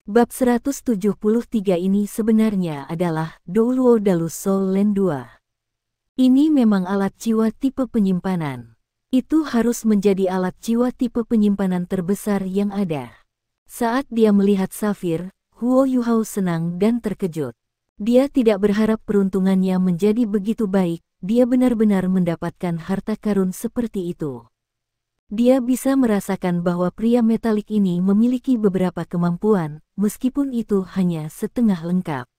Bab 173 ini sebenarnya adalah Douluo Dalus Soul Land 2. Ini memang alat jiwa tipe penyimpanan. Itu harus menjadi alat jiwa tipe penyimpanan terbesar yang ada. Saat dia melihat safir, Huo Yuhao senang dan terkejut. Dia tidak berharap peruntungannya menjadi begitu baik, dia benar-benar mendapatkan harta karun seperti itu. Dia bisa merasakan bahwa pria metalik ini memiliki beberapa kemampuan, meskipun itu hanya setengah lengkap.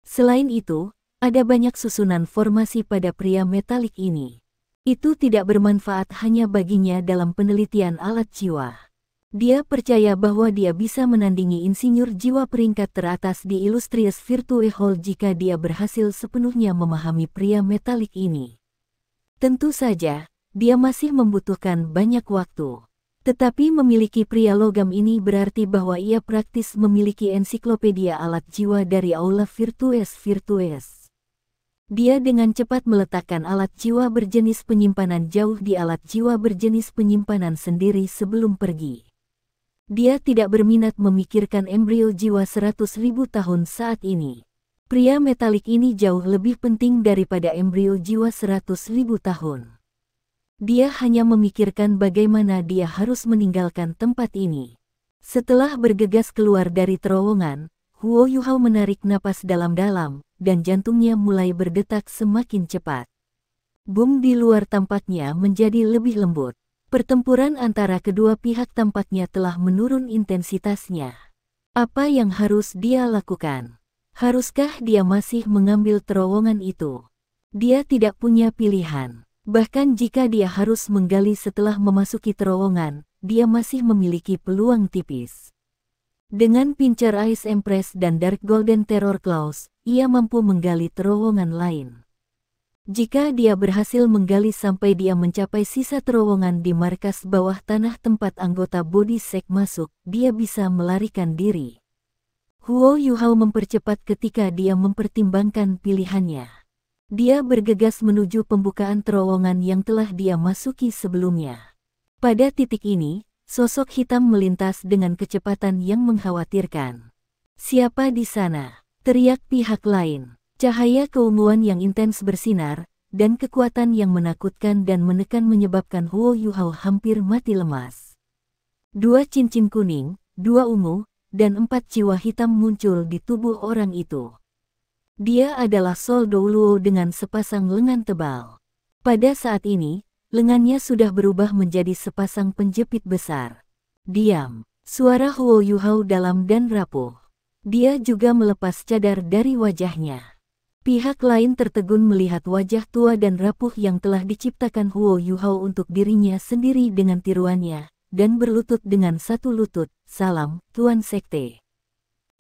Selain itu, ada banyak susunan formasi pada pria metalik ini. Itu tidak bermanfaat hanya baginya dalam penelitian alat jiwa. Dia percaya bahwa dia bisa menandingi insinyur jiwa peringkat teratas di Illustrious Virtue Hall jika dia berhasil sepenuhnya memahami pria metalik ini. Tentu saja, dia masih membutuhkan banyak waktu. Tetapi memiliki pria logam ini berarti bahwa ia praktis memiliki ensiklopedia alat jiwa dari Aula Virtues. Dia dengan cepat meletakkan alat jiwa berjenis penyimpanan jauh di alat jiwa berjenis penyimpanan sendiri sebelum pergi. Dia tidak berminat memikirkan embrio jiwa 100.000 tahun saat ini. Pria metalik ini jauh lebih penting daripada embrio jiwa 100.000 tahun. Dia hanya memikirkan bagaimana dia harus meninggalkan tempat ini. Setelah bergegas keluar dari terowongan, Huo Yuhao menarik napas dalam-dalam, dan jantungnya mulai berdetak semakin cepat. Bom di luar tampaknya menjadi lebih lembut. Pertempuran antara kedua pihak tampaknya telah menurun intensitasnya. Apa yang harus dia lakukan? Haruskah dia masih mengambil terowongan itu? Dia tidak punya pilihan. Bahkan jika dia harus menggali setelah memasuki terowongan, dia masih memiliki peluang tipis. Dengan Pincer Ice Empress dan Dark Golden Terror Claws, ia mampu menggali terowongan lain. Jika dia berhasil menggali sampai dia mencapai sisa terowongan di markas bawah tanah tempat anggota Body Sect masuk, dia bisa melarikan diri. Huo Yuhao mempercepat ketika dia mempertimbangkan pilihannya. Dia bergegas menuju pembukaan terowongan yang telah dia masuki sebelumnya. Pada titik ini, sosok hitam melintas dengan kecepatan yang mengkhawatirkan. "Siapa di sana?" teriak pihak lain. Cahaya keunguan yang intens bersinar, dan kekuatan yang menakutkan dan menekan menyebabkan Huo Yuhao hampir mati lemas. 2 cincin kuning, 2 ungu, dan 4 jiwa hitam muncul di tubuh orang itu. Dia adalah Sol Douluo dengan sepasang lengan tebal. Pada saat ini, lengannya sudah berubah menjadi sepasang penjepit besar. "Diam!" Suara Huo Yuhao dalam dan rapuh. Dia juga melepas cadar dari wajahnya. Pihak lain tertegun melihat wajah tua dan rapuh yang telah diciptakan Huo Yuhao untuk dirinya sendiri dengan tiruannya, dan berlutut dengan satu lutut. "Salam, Tuan Sekte."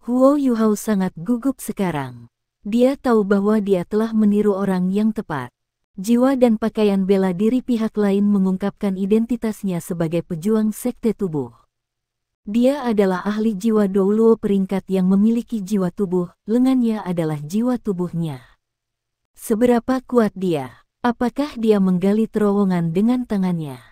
Huo Yuhao sangat gugup sekarang. Dia tahu bahwa dia telah meniru orang yang tepat. Jiwa dan pakaian bela diri pihak lain mengungkapkan identitasnya sebagai pejuang sekte tubuh. Dia adalah ahli jiwa Douluo peringkat yang memiliki jiwa tubuh, lengannya adalah jiwa tubuhnya. Seberapa kuat dia? Apakah dia menggali terowongan dengan tangannya?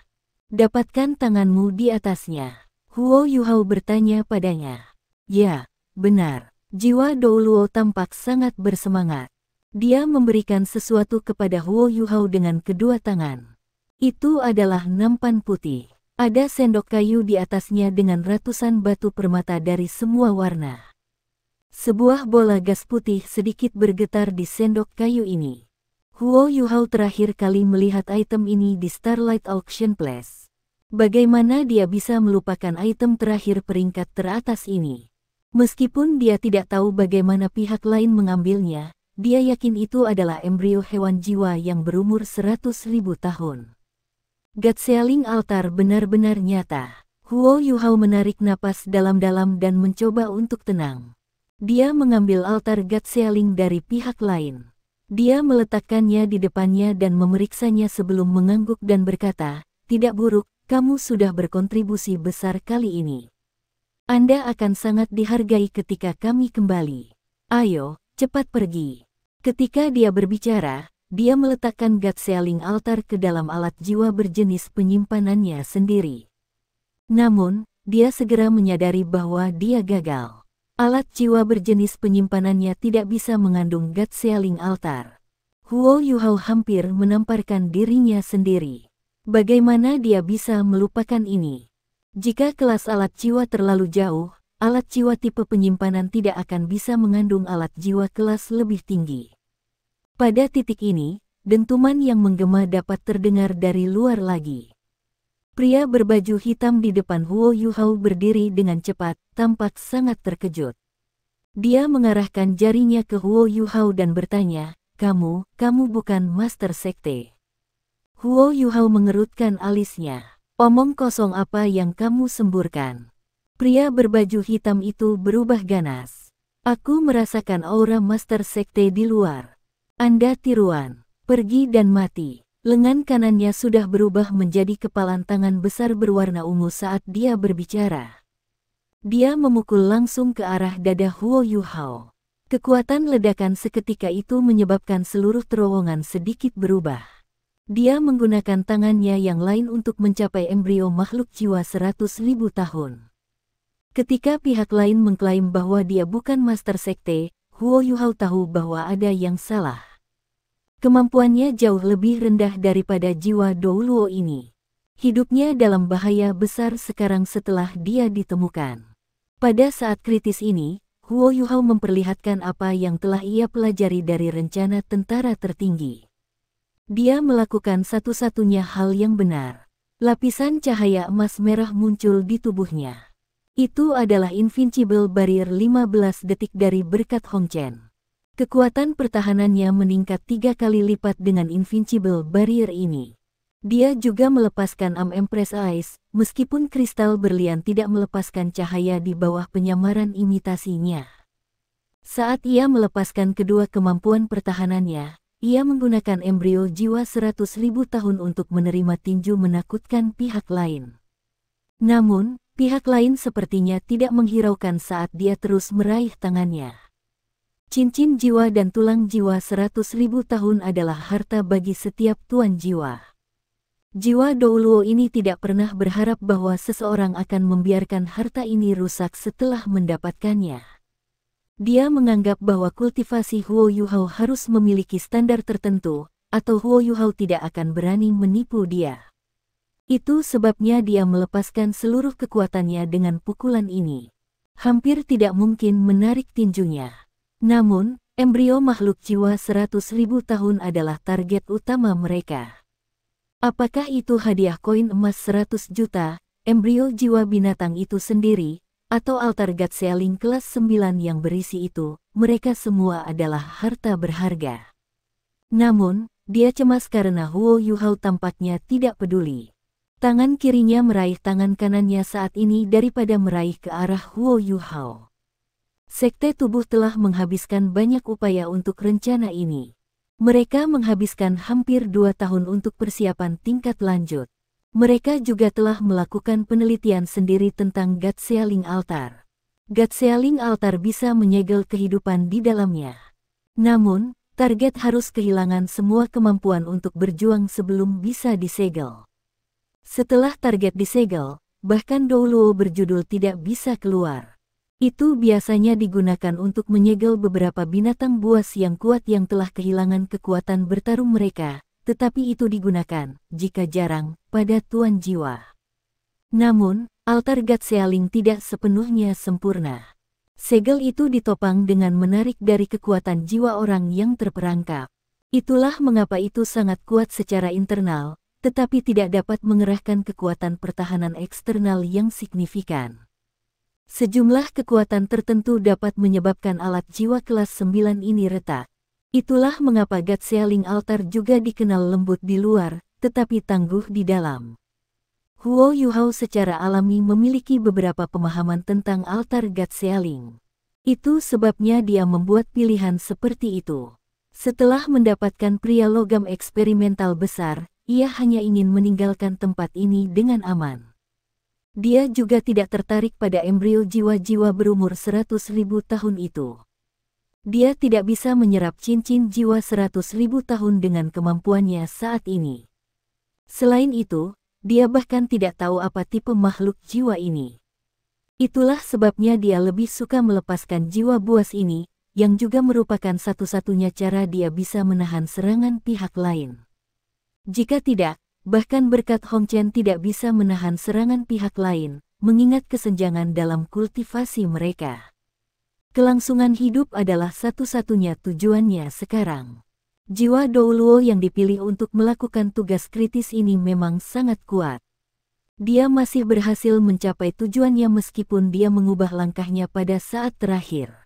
"Dapatkan tanganmu di atasnya." Huo Yuhao bertanya padanya. "Ya, benar." Jiwa Douluo tampak sangat bersemangat. Dia memberikan sesuatu kepada Huo Yuhao dengan kedua tangan. Itu adalah nampan putih. Ada sendok kayu di atasnya dengan ratusan batu permata dari semua warna. Sebuah bola gas putih sedikit bergetar di sendok kayu ini. Huo Yuhao terakhir kali melihat item ini di Starlight Auction Place. Bagaimana dia bisa melupakan item terakhir peringkat teratas ini? Meskipun dia tidak tahu bagaimana pihak lain mengambilnya, dia yakin itu adalah embrio hewan jiwa yang berumur 100.000 tahun. Gatsealing altar benar-benar nyata. Huo Yuhao menarik napas dalam-dalam dan mencoba untuk tenang. Dia mengambil altar Gatsealing dari pihak lain. Dia meletakkannya di depannya dan memeriksanya sebelum mengangguk dan berkata, "Tidak buruk, kamu sudah berkontribusi besar kali ini. Anda akan sangat dihargai ketika kami kembali. Ayo, cepat pergi." Ketika dia berbicara, dia meletakkan Gatsealing altar ke dalam alat jiwa berjenis penyimpanannya sendiri. Namun, dia segera menyadari bahwa dia gagal. Alat jiwa berjenis penyimpanannya tidak bisa mengandung God Sealing Altar. Huo Yuhao hampir menamparkan dirinya sendiri. Bagaimana dia bisa melupakan ini? Jika kelas alat jiwa terlalu jauh, alat jiwa tipe penyimpanan tidak akan bisa mengandung alat jiwa kelas lebih tinggi. Pada titik ini, dentuman yang menggema dapat terdengar dari luar lagi. Pria berbaju hitam di depan Huo Yuhao berdiri dengan cepat, tampak sangat terkejut. Dia mengarahkan jarinya ke Huo Yuhao dan bertanya, kamu bukan Master Sekte. Huo Yuhao mengerutkan alisnya. Omong kosong apa yang kamu semburkan? Pria berbaju hitam itu berubah ganas. Aku merasakan aura Master Sekte di luar. Anda tiruan, pergi dan mati. Lengan kanannya sudah berubah menjadi kepalan tangan besar berwarna ungu saat dia berbicara. Dia memukul langsung ke arah dada Huo Yuhao. Kekuatan ledakan seketika itu menyebabkan seluruh terowongan sedikit berubah. Dia menggunakan tangannya yang lain untuk mencapai embrio makhluk jiwa 100.000 tahun. Ketika pihak lain mengklaim bahwa dia bukan Master Sekte, Huo Yuhao tahu bahwa ada yang salah. Kemampuannya jauh lebih rendah daripada jiwa Douluo ini. Hidupnya dalam bahaya besar sekarang setelah dia ditemukan. Pada saat kritis ini, Huo Yuhao memperlihatkan apa yang telah ia pelajari dari rencana tentara tertinggi. Dia melakukan satu-satunya hal yang benar. Lapisan cahaya emas merah muncul di tubuhnya. Itu adalah Invincible Barrier 15 detik dari berkat Hong Chen. Kekuatan pertahanannya meningkat 3 kali lipat dengan Invincible Barrier ini. Dia juga melepaskan Empress Eyes, meskipun kristal berlian tidak melepaskan cahaya di bawah penyamaran imitasinya. Saat ia melepaskan kedua kemampuan pertahanannya, ia menggunakan embrio jiwa 100.000 tahun untuk menerima tinju menakutkan pihak lain. Namun, pihak lain sepertinya tidak menghiraukan saat dia terus meraih tangannya. Cincin jiwa dan tulang jiwa 100.000 tahun adalah harta bagi setiap tuan jiwa. Jiwa Douluo ini tidak pernah berharap bahwa seseorang akan membiarkan harta ini rusak setelah mendapatkannya. Dia menganggap bahwa kultivasi Huo Yuhao harus memiliki standar tertentu, atau Huo Yuhao tidak akan berani menipu dia. Itu sebabnya dia melepaskan seluruh kekuatannya dengan pukulan ini. Hampir tidak mungkin menarik tinjunya. Namun, embrio makhluk jiwa 100.000 tahun adalah target utama mereka. Apakah itu hadiah koin emas 100 juta, embrio jiwa binatang itu sendiri, atau altar God Sealing kelas 9 yang berisi itu, mereka semua adalah harta berharga. Namun, dia cemas karena Huo Yuhao tampaknya tidak peduli. Tangan kirinya meraih tangan kanannya saat ini daripada meraih ke arah Huo Yuhao. Sekte tubuh telah menghabiskan banyak upaya untuk rencana ini. Mereka menghabiskan hampir 2 tahun untuk persiapan tingkat lanjut. Mereka juga telah melakukan penelitian sendiri tentang God Sealing Altar. God Sealing Altar bisa menyegel kehidupan di dalamnya. Namun, target harus kehilangan semua kemampuan untuk berjuang sebelum bisa disegel. Setelah target disegel, bahkan Douluo berjudul tidak bisa keluar. Itu biasanya digunakan untuk menyegel beberapa binatang buas yang kuat yang telah kehilangan kekuatan bertarung mereka. Tetapi itu digunakan, jika jarang, pada tuan jiwa. Namun, altar God Sealing tidak sepenuhnya sempurna. Segel itu ditopang dengan menarik dari kekuatan jiwa orang yang terperangkap. Itulah mengapa itu sangat kuat secara internal, tetapi tidak dapat mengerahkan kekuatan pertahanan eksternal yang signifikan. Sejumlah kekuatan tertentu dapat menyebabkan alat jiwa kelas 9 ini retak. Itulah mengapa God Sealing Altar juga dikenal lembut di luar, tetapi tangguh di dalam. Huo Yuhao secara alami memiliki beberapa pemahaman tentang altar God Sealing. Itu sebabnya dia membuat pilihan seperti itu. Setelah mendapatkan pria logam eksperimental besar, ia hanya ingin meninggalkan tempat ini dengan aman. Dia juga tidak tertarik pada embrio jiwa-jiwa berumur 100.000 tahun itu. Dia tidak bisa menyerap cincin jiwa 100.000 tahun dengan kemampuannya saat ini. Selain itu, dia bahkan tidak tahu apa tipe makhluk jiwa ini. Itulah sebabnya dia lebih suka melepaskan jiwa buas ini, yang juga merupakan satu-satunya cara dia bisa menahan serangan pihak lain. Jika tidak, bahkan berkat Hong Chen tidak bisa menahan serangan pihak lain, mengingat kesenjangan dalam kultivasi mereka. Kelangsungan hidup adalah satu-satunya tujuannya sekarang. Jiwa Douluo yang dipilih untuk melakukan tugas kritis ini memang sangat kuat. Dia masih berhasil mencapai tujuannya meskipun dia mengubah langkahnya pada saat terakhir.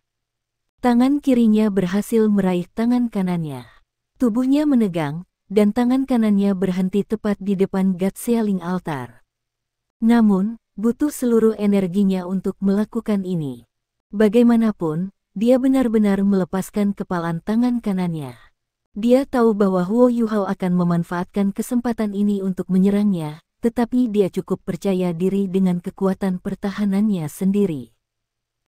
Tangan kirinya berhasil meraih tangan kanannya. Tubuhnya menegang, dan tangan kanannya berhenti tepat di depan Gatsealing altar. Namun, butuh seluruh energinya untuk melakukan ini. Bagaimanapun, dia benar-benar melepaskan kepalan tangan kanannya. Dia tahu bahwa Huo Yuhao akan memanfaatkan kesempatan ini untuk menyerangnya, tetapi dia cukup percaya diri dengan kekuatan pertahanannya sendiri.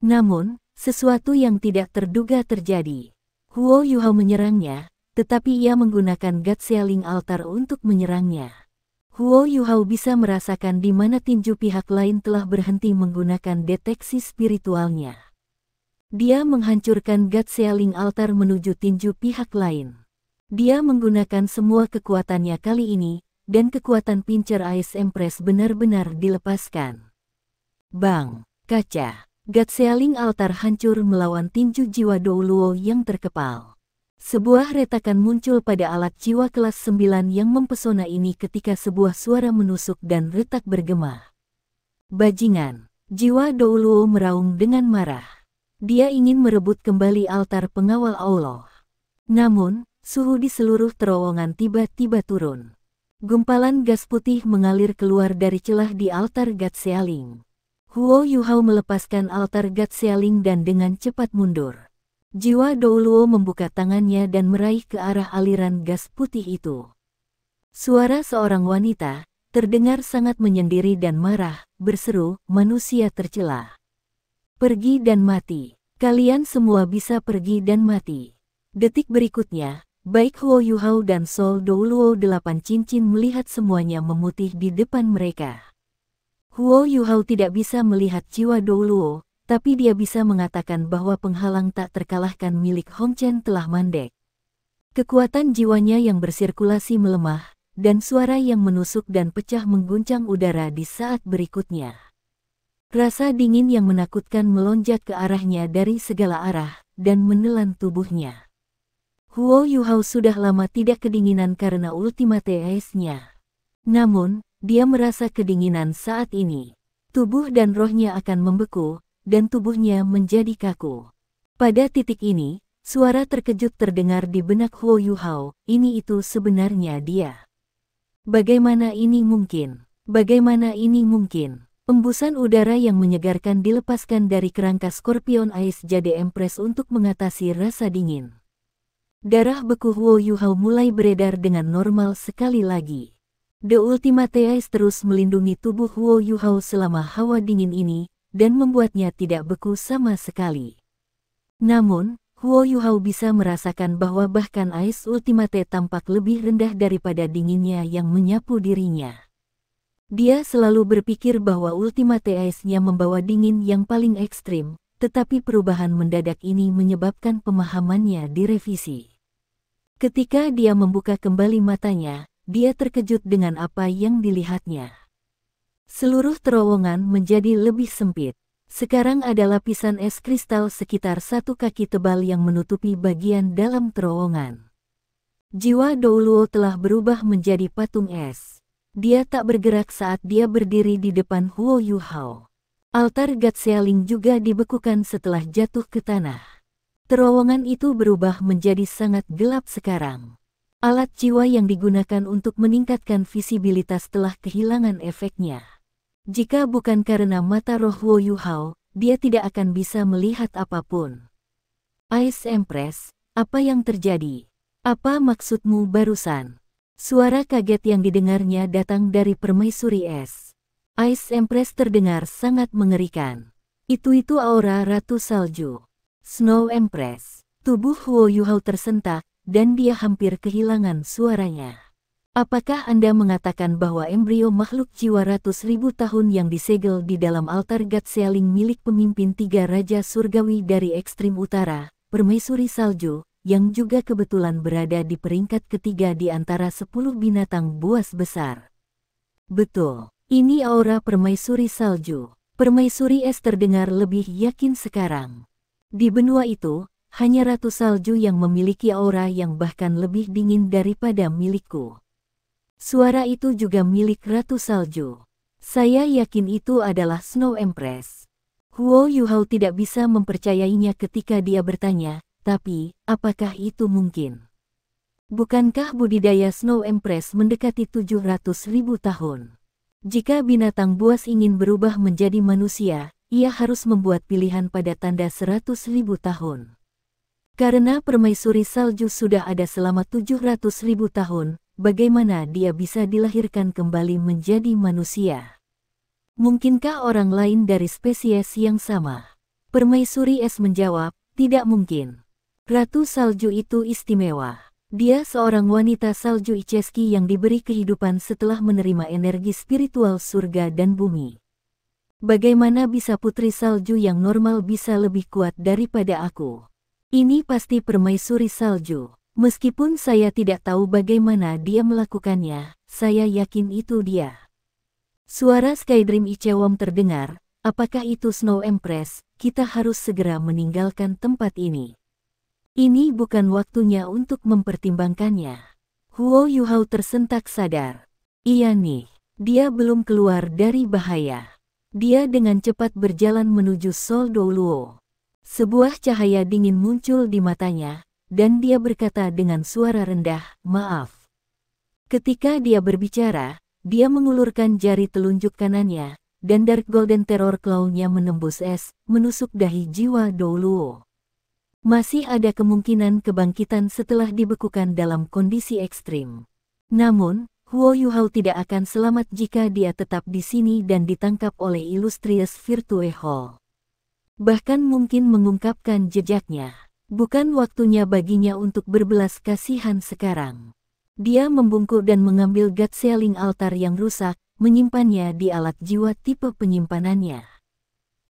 Namun, sesuatu yang tidak terduga terjadi. Huo Yuhao menyerangnya, tetapi ia menggunakan Gatsealing altar untuk menyerangnya. Huo Yuhao bisa merasakan di mana tinju pihak lain telah berhenti menggunakan deteksi spiritualnya. Dia menghancurkan Gatsealing altar menuju tinju pihak lain. Dia menggunakan semua kekuatannya kali ini, dan kekuatan Pincer Ice Empress benar-benar dilepaskan. Bang! Kaca! Gatsealing altar hancur melawan tinju jiwa Douluo yang terkepal. Sebuah retakan muncul pada alat jiwa kelas 9 yang mempesona ini ketika sebuah suara menusuk dan retak bergema. Bajingan! Jiwa Douluo meraung dengan marah. Dia ingin merebut kembali altar pengawal Allah. Namun, suhu di seluruh terowongan tiba-tiba turun. Gumpalan gas putih mengalir keluar dari celah di altar Gatsealing. Huo Yuhao melepaskan altar Gatsealing dan dengan cepat mundur. Jiwa Douluo membuka tangannya dan meraih ke arah aliran gas putih itu. Suara seorang wanita, terdengar sangat menyendiri dan marah, berseru, "Manusia tercela. Pergi dan mati. Kalian semua bisa pergi dan mati." Detik berikutnya, baik Huo Yuhao dan Sol Douluo 8 cincin melihat semuanya memutih di depan mereka. Huo Yuhao tidak bisa melihat jiwa Douluo, tapi dia bisa mengatakan bahwa penghalang tak terkalahkan milik Hong Chen telah mandek. Kekuatan jiwanya yang bersirkulasi melemah, dan suara yang menusuk dan pecah mengguncang udara di saat berikutnya. Rasa dingin yang menakutkan melonjak ke arahnya dari segala arah, dan menelan tubuhnya. Huo Yuhao sudah lama tidak kedinginan karena Ultimate Ace-nya. Namun, dia merasa kedinginan saat ini. Tubuh dan rohnya akan membeku, dan tubuhnya menjadi kaku. Pada titik ini, suara terkejut terdengar di benak Huo Yuhao, ini itu sebenarnya dia. Bagaimana ini mungkin? Bagaimana ini mungkin? Embusan udara yang menyegarkan dilepaskan dari kerangka Scorpion Ice Jade Empress untuk mengatasi rasa dingin. Darah beku Huo Yuhao mulai beredar dengan normal sekali lagi. The Ultimate Ice terus melindungi tubuh Huo Yuhao selama hawa dingin ini, dan membuatnya tidak beku sama sekali. Namun, Huo Yuhao bisa merasakan bahwa bahkan Ice Ultimate tampak lebih rendah daripada dinginnya yang menyapu dirinya. Dia selalu berpikir bahwa Ultimate Ice-nya membawa dingin yang paling ekstrim, tetapi perubahan mendadak ini menyebabkan pemahamannya direvisi. Ketika dia membuka kembali matanya, dia terkejut dengan apa yang dilihatnya. Seluruh terowongan menjadi lebih sempit. Sekarang ada lapisan es kristal sekitar 1 kaki tebal yang menutupi bagian dalam terowongan. Jiwa Douluo telah berubah menjadi patung es. Dia tak bergerak saat dia berdiri di depan Huo Yuhao. Altar Gatsealing juga dibekukan setelah jatuh ke tanah. Terowongan itu berubah menjadi sangat gelap sekarang. Alat jiwa yang digunakan untuk meningkatkan visibilitas telah kehilangan efeknya. Jika bukan karena mata roh Huo Yuhao, dia tidak akan bisa melihat apapun. Ice Empress, apa yang terjadi? Apa maksudmu barusan? Suara kaget yang didengarnya datang dari permaisuri es. Ice Empress terdengar sangat mengerikan. Itu aura Ratu Salju. Snow Empress. Tubuh Huo Yuhao tersentak, dan dia hampir kehilangan suaranya. Apakah Anda mengatakan bahwa embrio makhluk jiwa ratus ribu tahun yang disegel di dalam altar Gatsealing milik pemimpin tiga raja surgawi dari ekstrim utara, permaisuri salju, yang juga kebetulan berada di peringkat ketiga di antara 10 binatang buas besar? Betul, ini aura permaisuri salju. Permaisuri es terdengar lebih yakin sekarang. Di benua itu, hanya Ratu Salju yang memiliki aura yang bahkan lebih dingin daripada milikku. Suara itu juga milik Ratu Salju. Saya yakin itu adalah Snow Empress. Huo Yuhao tidak bisa mempercayainya ketika dia bertanya, tapi, apakah itu mungkin? Bukankah budidaya Snow Empress mendekati 700.000 tahun? Jika binatang buas ingin berubah menjadi manusia, ia harus membuat pilihan pada tanda 100.000 tahun. Karena permaisuri salju sudah ada selama 700.000 tahun, bagaimana dia bisa dilahirkan kembali menjadi manusia? Mungkinkah orang lain dari spesies yang sama? Permaisuri es menjawab, tidak mungkin. Ratu salju itu istimewa. Dia seorang wanita salju Iceski yang diberi kehidupan setelah menerima energi spiritual surga dan bumi. Bagaimana bisa putri salju yang normal bisa lebih kuat daripada aku? Ini pasti permaisuri salju. Meskipun saya tidak tahu bagaimana dia melakukannya, saya yakin itu dia. Suara Skydream Ichewom terdengar, apakah itu Snow Empress? Kita harus segera meninggalkan tempat ini. Ini bukan waktunya untuk mempertimbangkannya. Huo Yuhao tersentak sadar. Iya nih, dia belum keluar dari bahaya. Dia dengan cepat berjalan menuju Sol Douluo. Sebuah cahaya dingin muncul di matanya, dan dia berkata dengan suara rendah, maaf. Ketika dia berbicara, dia mengulurkan jari telunjuk kanannya, dan Dark Golden Terror Claw-nya menembus es, menusuk dahi jiwa Douluo. Masih ada kemungkinan kebangkitan setelah dibekukan dalam kondisi ekstrim. Namun, Huo Yuhao tidak akan selamat jika dia tetap di sini dan ditangkap oleh Illustrious Virtue Hall. Bahkan mungkin mengungkapkan jejaknya. Bukan waktunya baginya untuk berbelas kasihan sekarang. Dia membungkuk dan mengambil Gatsealing altar yang rusak, menyimpannya di alat jiwa tipe penyimpanannya.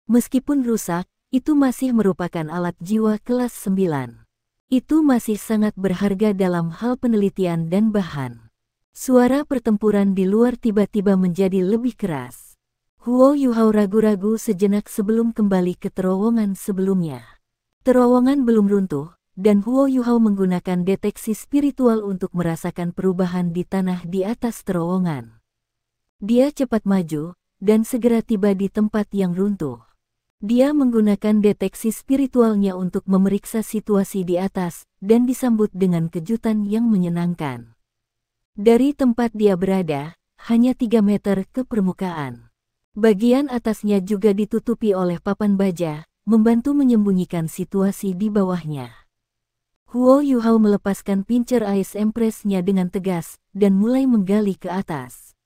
Meskipun rusak, itu masih merupakan alat jiwa kelas 9. Itu masih sangat berharga dalam hal penelitian dan bahan. Suara pertempuran di luar tiba-tiba menjadi lebih keras. Huo Yuhao ragu-ragu sejenak sebelum kembali ke terowongan sebelumnya. Terowongan belum runtuh, dan Huo Yuhao menggunakan deteksi spiritual untuk merasakan perubahan di tanah di atas terowongan. Dia cepat maju, dan segera tiba di tempat yang runtuh. Dia menggunakan deteksi spiritualnya untuk memeriksa situasi di atas, dan disambut dengan kejutan yang menyenangkan. Dari tempat dia berada, hanya 3 meter ke permukaan. Bagian atasnya juga ditutupi oleh papan baja, membantu menyembunyikan situasi di bawahnya. Huo Yuhao melepaskan pincer Ice Empress-nya dengan tegas, dan mulai menggali ke atas.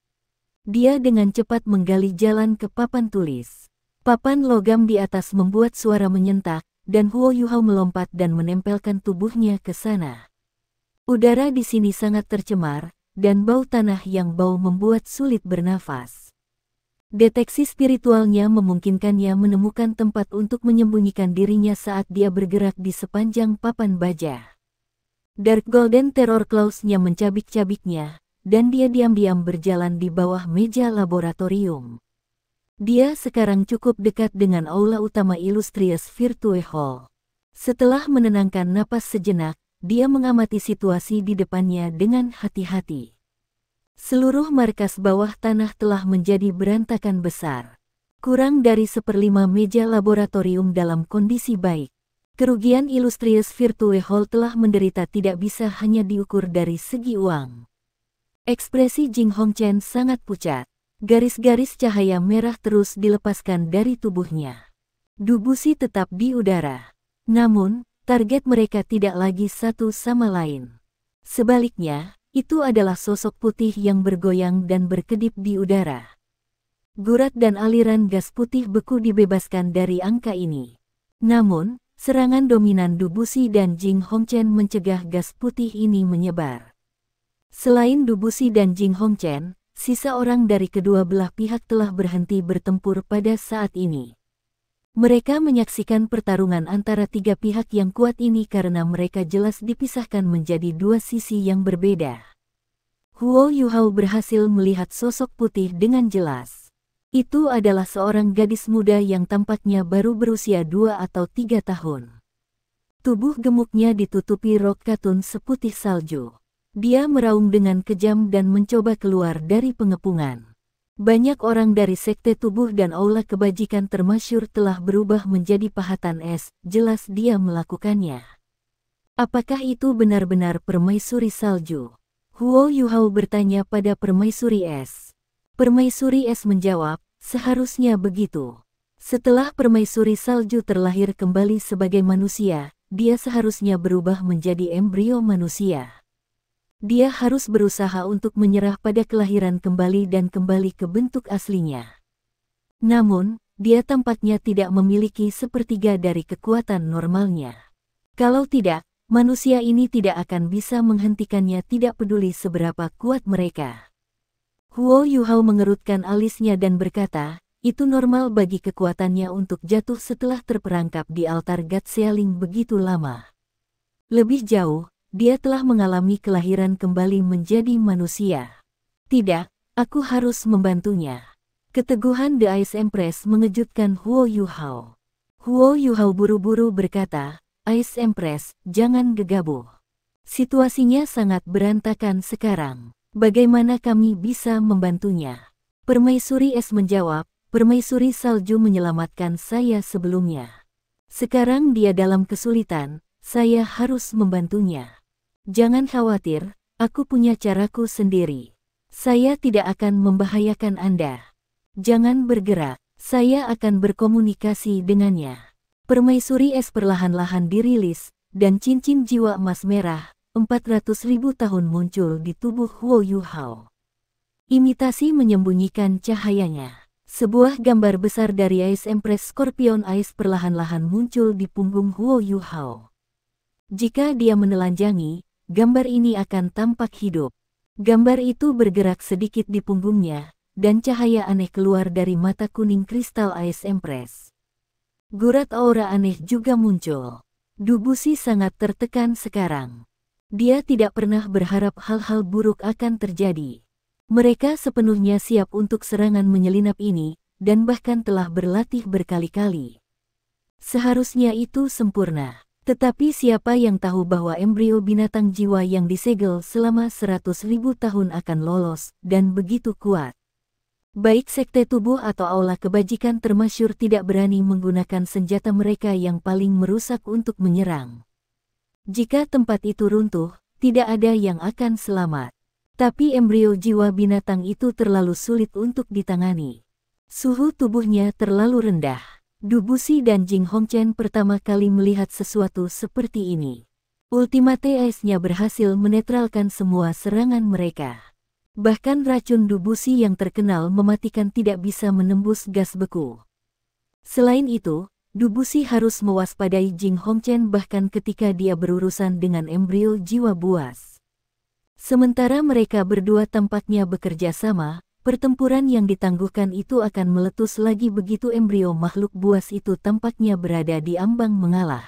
Dia dengan cepat menggali jalan ke papan tulis. Papan logam di atas membuat suara menyentak, dan Huo Yuhao melompat dan menempelkan tubuhnya ke sana. Udara di sini sangat tercemar, dan bau tanah yang bau membuat sulit bernafas. Deteksi spiritualnya memungkinkannya menemukan tempat untuk menyembunyikan dirinya saat dia bergerak di sepanjang papan baja. Dark Golden Terror Claws-nya mencabik-cabiknya, dan dia diam-diam berjalan di bawah meja laboratorium. Dia sekarang cukup dekat dengan aula utama Illustrious Virtue Hall. Setelah menenangkan napas sejenak, dia mengamati situasi di depannya dengan hati-hati. Seluruh markas bawah tanah telah menjadi berantakan besar. Kurang dari 1/5 meja laboratorium dalam kondisi baik. Kerugian Illustrious Virtue Hall telah menderita tidak bisa hanya diukur dari segi uang. Ekspresi Jing Hongchen sangat pucat. Garis-garis cahaya merah terus dilepaskan dari tubuhnya. Dubusi tetap di udara. Namun, target mereka tidak lagi satu sama lain. Sebaliknya, itu adalah sosok putih yang bergoyang dan berkedip di udara. Gurat dan aliran gas putih beku dibebaskan dari angka ini. Namun, serangan dominan Dubusi dan Jing Hongchen mencegah gas putih ini menyebar. Selain Dubusi dan Jing Hongchen, sisa orang dari kedua belah pihak telah berhenti bertempur pada saat ini. Mereka menyaksikan pertarungan antara tiga pihak yang kuat ini karena mereka jelas dipisahkan menjadi dua sisi yang berbeda. Huo Yuhao berhasil melihat sosok putih dengan jelas. Itu adalah seorang gadis muda yang tampaknya baru berusia 2 atau 3 tahun. Tubuh gemuknya ditutupi rok katun seputih salju. Dia meraung dengan kejam dan mencoba keluar dari pengepungan. Banyak orang dari sekte tubuh dan aula kebajikan termasyhur telah berubah menjadi pahatan es, jelas dia melakukannya. Apakah itu benar-benar permaisuri salju? Huo Yuhao bertanya pada permaisuri es. Permaisuri es menjawab, seharusnya begitu. Setelah permaisuri salju terlahir kembali sebagai manusia, dia seharusnya berubah menjadi embrio manusia. Dia harus berusaha untuk menyerah pada kelahiran kembali dan kembali ke bentuk aslinya. Namun, dia tampaknya tidak memiliki sepertiga dari kekuatan normalnya. Kalau tidak, manusia ini tidak akan bisa menghentikannya tidak peduli seberapa kuat mereka. Huo Yuhao mengerutkan alisnya dan berkata, itu normal bagi kekuatannya untuk jatuh setelah terperangkap di altar Gatsealing begitu lama. Lebih jauh, dia telah mengalami kelahiran kembali menjadi manusia. Tidak, aku harus membantunya. Keteguhan The Ice Empress mengejutkan Huo Yuhao. Huo Yuhao buru-buru berkata, Ice Empress, jangan gegabah. Situasinya sangat berantakan sekarang. Bagaimana kami bisa membantunya? Permaisuri es menjawab, Permaisuri salju menyelamatkan saya sebelumnya. Sekarang dia dalam kesulitan, saya harus membantunya. Jangan khawatir, aku punya caraku sendiri. Saya tidak akan membahayakan Anda. Jangan bergerak, saya akan berkomunikasi dengannya. Permaisuri es perlahan-lahan dirilis, dan cincin jiwa emas merah, 400.000 tahun muncul di tubuh Huo Yuhao. Imitasi menyembunyikan cahayanya. Sebuah gambar besar dari Ice Empress Scorpion Ice perlahan-lahan muncul di punggung Huo Yuhao. Jika dia menelanjangi, gambar ini akan tampak hidup. Gambar itu bergerak sedikit di punggungnya, dan cahaya aneh keluar dari mata kuning kristal Ice Empress. Gurat aura aneh juga muncul. Dubusi sangat tertekan sekarang. Dia tidak pernah berharap hal-hal buruk akan terjadi. Mereka sepenuhnya siap untuk serangan menyelinap ini, dan bahkan telah berlatih berkali-kali. Seharusnya itu sempurna. Tetapi siapa yang tahu bahwa embrio binatang jiwa yang disegel selama 100.000 tahun akan lolos, dan begitu kuat. Baik sekte tubuh atau aula kebajikan termasyhur tidak berani menggunakan senjata mereka yang paling merusak untuk menyerang. Jika tempat itu runtuh, tidak ada yang akan selamat. Tapi embrio jiwa binatang itu terlalu sulit untuk ditangani. Suhu tubuhnya terlalu rendah. Dubusi dan Jing Hongchen pertama kali melihat sesuatu seperti ini. Ultimate Ice-nya berhasil menetralkan semua serangan mereka. Bahkan racun Dubusi yang terkenal mematikan tidak bisa menembus gas beku. Selain itu, Dubusi harus mewaspadai Jing Hongchen bahkan ketika dia berurusan dengan embrio jiwa buas. Sementara mereka berdua tampaknya bekerja sama, pertempuran yang ditangguhkan itu akan meletus lagi begitu embrio makhluk buas itu tampaknya berada di ambang mengalah.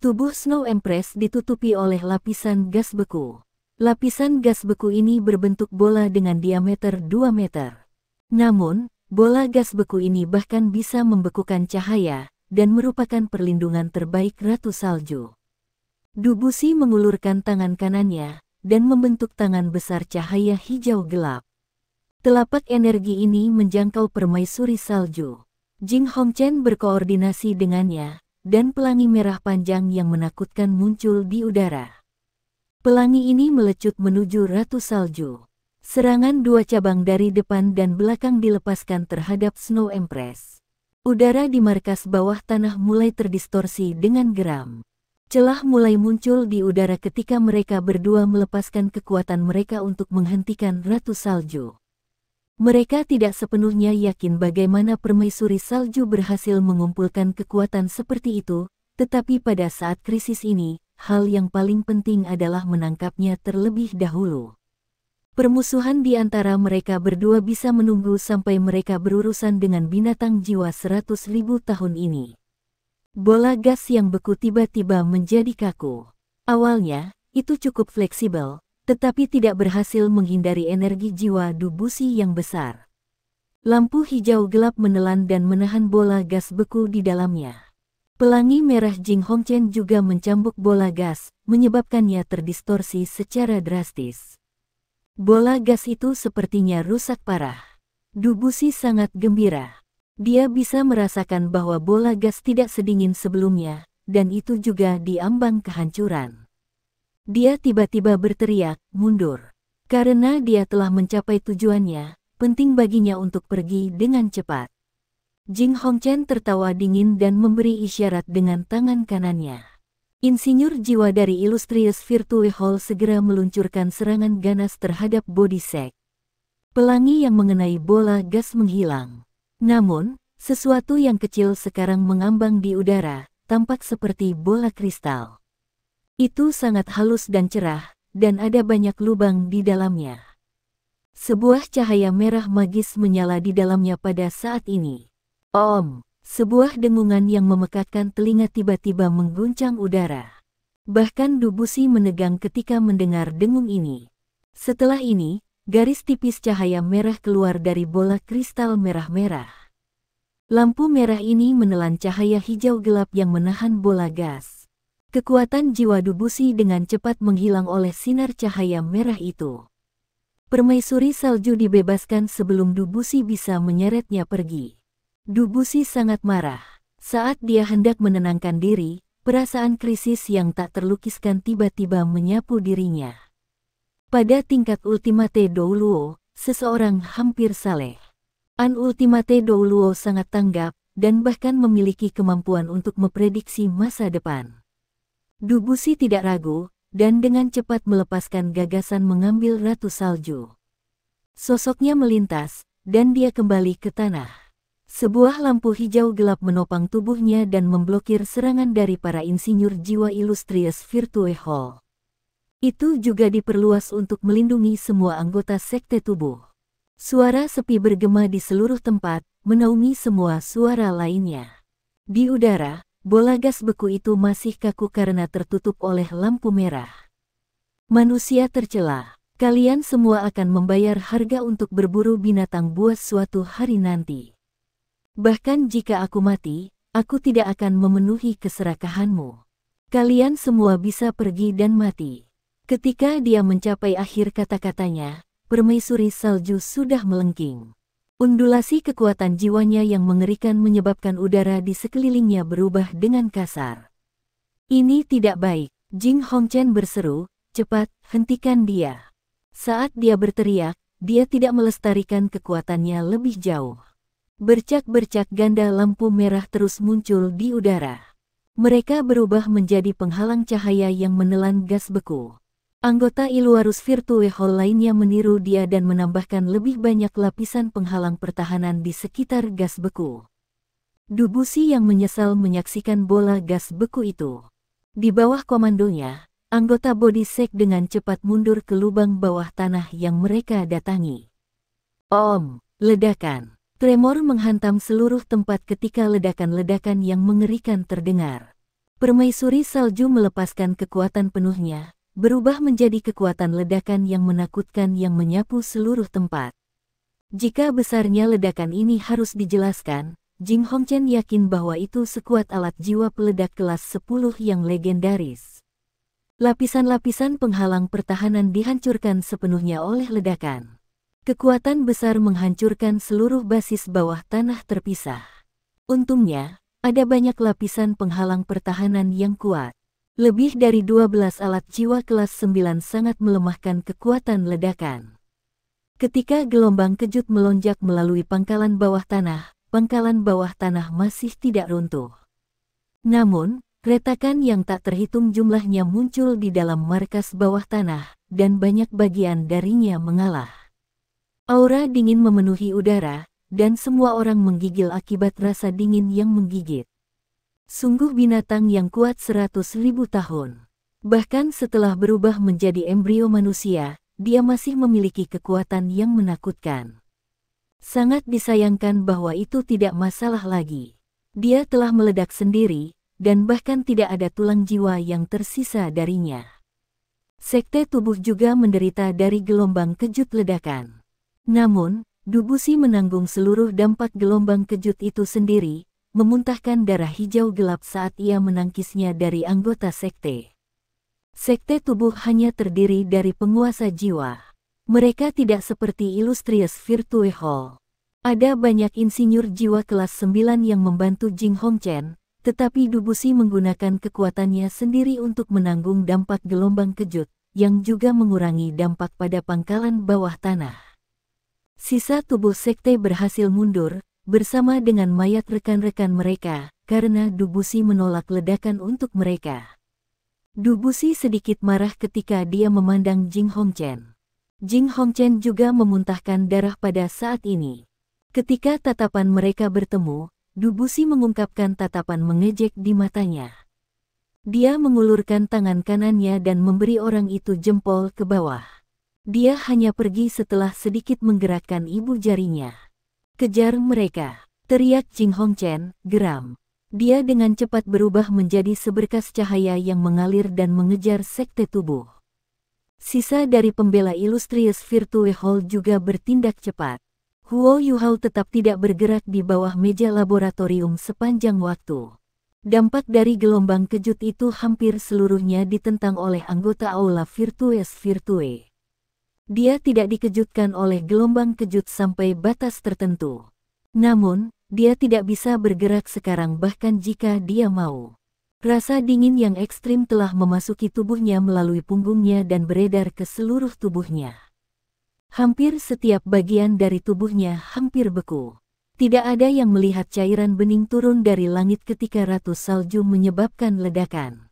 Tubuh Snow Empress ditutupi oleh lapisan gas beku. Lapisan gas beku ini berbentuk bola dengan diameter 2 meter. Namun, bola gas beku ini bahkan bisa membekukan cahaya, dan merupakan perlindungan terbaik Ratu Salju. Dubusi mengulurkan tangan kanannya, dan membentuk tangan besar cahaya hijau gelap. Telapak energi ini menjangkau permaisuri salju. Jing Hongchen berkoordinasi dengannya, dan pelangi merah panjang yang menakutkan muncul di udara. Pelangi ini melecut menuju Ratu Salju. Serangan dua cabang dari depan dan belakang dilepaskan terhadap Snow Empress. Udara di markas bawah tanah mulai terdistorsi dengan geram. Celah mulai muncul di udara ketika mereka berdua melepaskan kekuatan mereka untuk menghentikan Ratu Salju. Mereka tidak sepenuhnya yakin bagaimana permaisuri salju berhasil mengumpulkan kekuatan seperti itu, tetapi pada saat krisis ini, hal yang paling penting adalah menangkapnya terlebih dahulu. Permusuhan di antara mereka berdua bisa menunggu sampai mereka berurusan dengan binatang jiwa 100.000 tahun ini. Bola gas yang beku tiba-tiba menjadi kaku. Awalnya, itu cukup fleksibel, tetapi tidak berhasil menghindari energi jiwa Dubusi yang besar. Lampu hijau gelap menelan dan menahan bola gas beku di dalamnya. Pelangi merah Jing Hongchen juga mencambuk bola gas, menyebabkannya terdistorsi secara drastis. Bola gas itu sepertinya rusak parah. Dubusi sangat gembira. Dia bisa merasakan bahwa bola gas tidak sedingin sebelumnya, dan itu juga di ambang kehancuran. Dia tiba-tiba berteriak, mundur. Karena dia telah mencapai tujuannya, penting baginya untuk pergi dengan cepat. Jing Hongchen tertawa dingin dan memberi isyarat dengan tangan kanannya. Insinyur jiwa dari Illustrious Virtue Hall segera meluncurkan serangan ganas terhadap Body Sect. Pelangi yang mengenai bola gas menghilang. Namun, sesuatu yang kecil sekarang mengambang di udara, tampak seperti bola kristal. Itu sangat halus dan cerah, dan ada banyak lubang di dalamnya. Sebuah cahaya merah magis menyala di dalamnya pada saat ini. Om! Sebuah dengungan yang memekakkan telinga tiba-tiba mengguncang udara. Bahkan Dubusi menegang ketika mendengar dengung ini. Setelah ini, garis tipis cahaya merah keluar dari bola kristal merah-merah. Lampu merah ini menelan cahaya hijau gelap yang menahan bola gas. Kekuatan jiwa Dubusi dengan cepat menghilang oleh sinar cahaya merah itu. Permaisuri salju dibebaskan sebelum Dubusi bisa menyeretnya pergi. Dubusi sangat marah. Saat dia hendak menenangkan diri, perasaan krisis yang tak terlukiskan tiba-tiba menyapu dirinya. Pada tingkat Ultimate Douluo, seseorang hampir saleh. An Ultimate Douluo sangat tanggap, dan bahkan memiliki kemampuan untuk memprediksi masa depan. Dubusi tidak ragu, dan dengan cepat melepaskan gagasan mengambil Ratu Salju. Sosoknya melintas, dan dia kembali ke tanah. Sebuah lampu hijau gelap menopang tubuhnya dan memblokir serangan dari para insinyur jiwa Illustrious Virtue Hall. Itu juga diperluas untuk melindungi semua anggota sekte tubuh. Suara sepi bergema di seluruh tempat, menaungi semua suara lainnya. Di udara, bola gas beku itu masih kaku karena tertutup oleh lampu merah. Manusia tercela, kalian semua akan membayar harga untuk berburu binatang buas suatu hari nanti. Bahkan jika aku mati, aku tidak akan memenuhi keserakahanmu. Kalian semua bisa pergi dan mati. Ketika dia mencapai akhir kata-katanya, permaisuri salju sudah melengking. Undulasi kekuatan jiwanya yang mengerikan menyebabkan udara di sekelilingnya berubah dengan kasar. Ini tidak baik, Jing Hongchen berseru, cepat, hentikan dia. Saat dia berteriak, dia tidak melestarikan kekuatannya lebih jauh. Bercak-bercak ganda lampu merah terus muncul di udara. Mereka berubah menjadi penghalang cahaya yang menelan gas beku. Anggota Illustrious Virtue Hall lainnya meniru dia dan menambahkan lebih banyak lapisan penghalang pertahanan di sekitar gas beku. Dubusi yang menyesal menyaksikan bola gas beku itu. Di bawah komandonya, anggota Body Sect dengan cepat mundur ke lubang bawah tanah yang mereka datangi. Om! Ledakan! Tremor menghantam seluruh tempat ketika ledakan-ledakan yang mengerikan terdengar. Permaisuri salju melepaskan kekuatan penuhnya, berubah menjadi kekuatan ledakan yang menakutkan yang menyapu seluruh tempat. Jika besarnya ledakan ini harus dijelaskan, Jing Hongchen yakin bahwa itu sekuat alat jiwa peledak kelas 10 yang legendaris. Lapisan-lapisan penghalang pertahanan dihancurkan sepenuhnya oleh ledakan. Kekuatan besar menghancurkan seluruh basis bawah tanah terpisah. Untungnya, ada banyak lapisan penghalang pertahanan yang kuat. Lebih dari 12 alat jiwa kelas 9 sangat melemahkan kekuatan ledakan. Ketika gelombang kejut melonjak melalui pangkalan bawah tanah masih tidak runtuh. Namun, retakan yang tak terhitung jumlahnya muncul di dalam markas bawah tanah, dan banyak bagian darinya mengalah. Aura dingin memenuhi udara, dan semua orang menggigil akibat rasa dingin yang menggigit. Sungguh binatang yang kuat 100.000 tahun. Bahkan setelah berubah menjadi embrio manusia, dia masih memiliki kekuatan yang menakutkan. Sangat disayangkan bahwa itu tidak masalah lagi. Dia telah meledak sendiri, dan bahkan tidak ada tulang jiwa yang tersisa darinya. Sekte tubuh juga menderita dari gelombang kejut ledakan. Namun, Dubusi menanggung seluruh dampak gelombang kejut itu sendiri, memuntahkan darah hijau gelap saat ia menangkisnya dari anggota sekte. Sekte tubuh hanya terdiri dari penguasa jiwa. Mereka tidak seperti Illustrious Virtue Hall. Ada banyak insinyur jiwa kelas 9 yang membantu Jing Hongchen, tetapi Dubusi menggunakan kekuatannya sendiri untuk menanggung dampak gelombang kejut, yang juga mengurangi dampak pada pangkalan bawah tanah. Sisa tubuh sekte berhasil mundur, bersama dengan mayat rekan-rekan mereka, karena Dubusi menolak ledakan untuk mereka. Dubusi sedikit marah ketika dia memandang Jing Hongchen. Jing Hongchen juga memuntahkan darah pada saat ini. Ketika tatapan mereka bertemu, Dubusi mengungkapkan tatapan mengejek di matanya. Dia mengulurkan tangan kanannya dan memberi orang itu jempol ke bawah. Dia hanya pergi setelah sedikit menggerakkan ibu jarinya. "Kejar mereka!" teriak Jing Hongchen, geram. Dia dengan cepat berubah menjadi seberkas cahaya yang mengalir dan mengejar sekte tubuh. Sisa dari pembela Illustrious Virtue Hall juga bertindak cepat. Huo Yuhao tetap tidak bergerak di bawah meja laboratorium sepanjang waktu. Dampak dari gelombang kejut itu hampir seluruhnya ditentang oleh anggota Aula Virtues Virtue. Dia tidak dikejutkan oleh gelombang kejut sampai batas tertentu. Namun, dia tidak bisa bergerak sekarang bahkan jika dia mau. Rasa dingin yang ekstrim telah memasuki tubuhnya melalui punggungnya dan beredar ke seluruh tubuhnya. Hampir setiap bagian dari tubuhnya hampir beku. Tidak ada yang melihat cairan bening turun dari langit ketika Ratu Salju menyebabkan ledakan.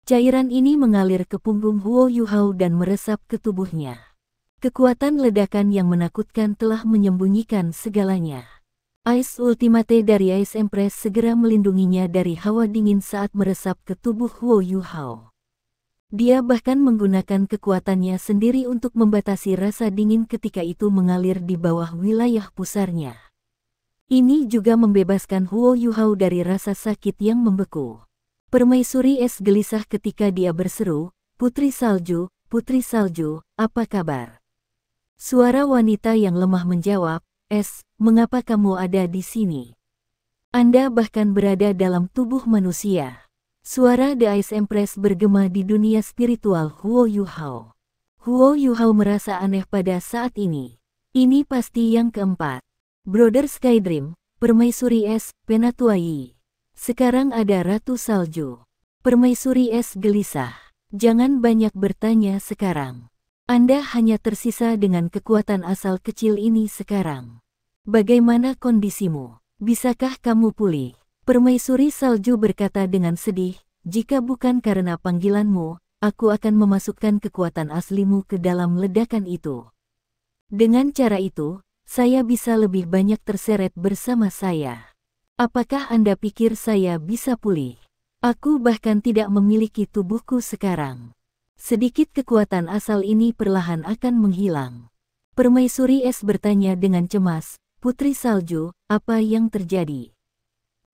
Cairan ini mengalir ke punggung Huo Yuhao dan meresap ke tubuhnya. Kekuatan ledakan yang menakutkan telah menyembunyikan segalanya. Ice Ultimate dari Ice Empress segera melindunginya dari hawa dingin saat meresap ke tubuh Huo Yuhao. Dia bahkan menggunakan kekuatannya sendiri untuk membatasi rasa dingin ketika itu mengalir di bawah wilayah pusarnya. Ini juga membebaskan Huo Yuhao dari rasa sakit yang membeku. Permaisuri es gelisah ketika dia berseru, "Putri Salju, Putri Salju, apa kabar?" Suara wanita yang lemah menjawab, "Es, mengapa kamu ada di sini? Anda bahkan berada dalam tubuh manusia." Suara The Ice Empress bergema di dunia spiritual Huo Yuhao. Huo Yuhao merasa aneh pada saat ini. Ini pasti yang keempat. Brother Skydream, Permaisuri Es, Penatuai. Sekarang ada Ratu Salju. Permaisuri Es gelisah. Jangan banyak bertanya sekarang. Anda hanya tersisa dengan kekuatan asal kecil ini sekarang. Bagaimana kondisimu? Bisakah kamu pulih? Permaisuri Salju berkata dengan sedih, "Jika bukan karena panggilanmu, aku akan memasukkan kekuatan aslimu ke dalam ledakan itu. Dengan cara itu, saya bisa lebih banyak terseret bersama saya. Apakah Anda pikir saya bisa pulih? Aku bahkan tidak memiliki tubuhku sekarang. Sedikit kekuatan asal ini perlahan akan menghilang." Permaisuri Es bertanya dengan cemas, "Putri Salju, apa yang terjadi?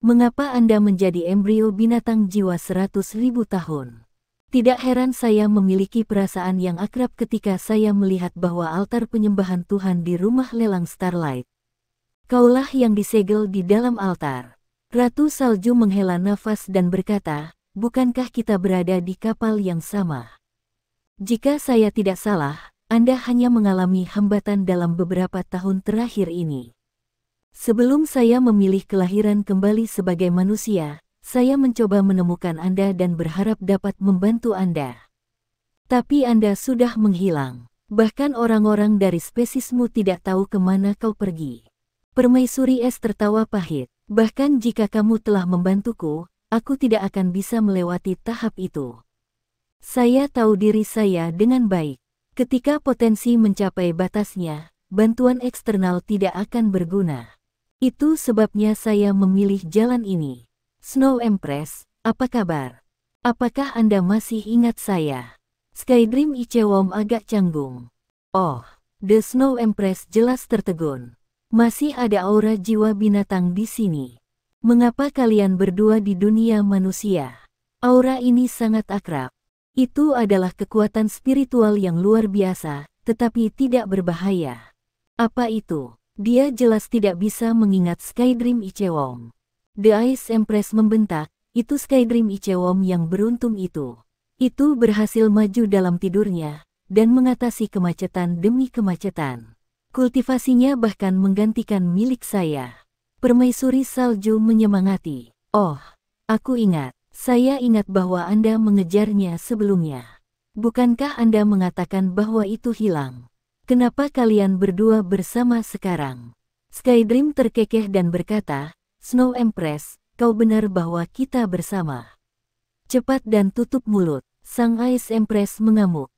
Mengapa Anda menjadi embrio binatang jiwa 100.000 tahun?" "Tidak heran saya memiliki perasaan yang akrab ketika saya melihat bahwa altar penyembahan Tuhan di rumah lelang Starlight. Kaulah yang disegel di dalam altar." Ratu Salju menghela nafas dan berkata, "Bukankah kita berada di kapal yang sama? Jika saya tidak salah, Anda hanya mengalami hambatan dalam beberapa tahun terakhir ini. Sebelum saya memilih kelahiran kembali sebagai manusia, saya mencoba menemukan Anda dan berharap dapat membantu Anda. Tapi Anda sudah menghilang. Bahkan orang-orang dari spesiesmu tidak tahu kemana kau pergi." Permaisuri Es tertawa pahit. "Bahkan jika kamu telah membantuku, aku tidak akan bisa melewati tahap itu. Saya tahu diri saya dengan baik. Ketika potensi mencapai batasnya, bantuan eksternal tidak akan berguna. Itu sebabnya saya memilih jalan ini." "Snow Empress, apa kabar? Apakah Anda masih ingat saya? Skydream Ichewom agak canggung. Oh, The Snow Empress jelas tertegun. Masih ada aura jiwa binatang di sini. Mengapa kalian berdua di dunia manusia? Aura ini sangat akrab. Itu adalah kekuatan spiritual yang luar biasa, tetapi tidak berbahaya. Apa itu? Dia jelas tidak bisa mengingat Skydream Ichewom. The Ice Empress membentak, itu Skydream Ichewom yang beruntung itu. Itu berhasil maju dalam tidurnya, dan mengatasi kemacetan demi kemacetan. Kultivasinya bahkan menggantikan milik saya. Permaisuri salju menyemangati. Oh, aku ingat. Saya ingat bahwa Anda mengejarnya sebelumnya. Bukankah Anda mengatakan bahwa itu hilang? Kenapa kalian berdua bersama sekarang? Skydream terkekeh dan berkata, Snow Empress, kau benar bahwa kita bersama. Cepat dan tutup mulut. Sang Ice Empress mengamuk.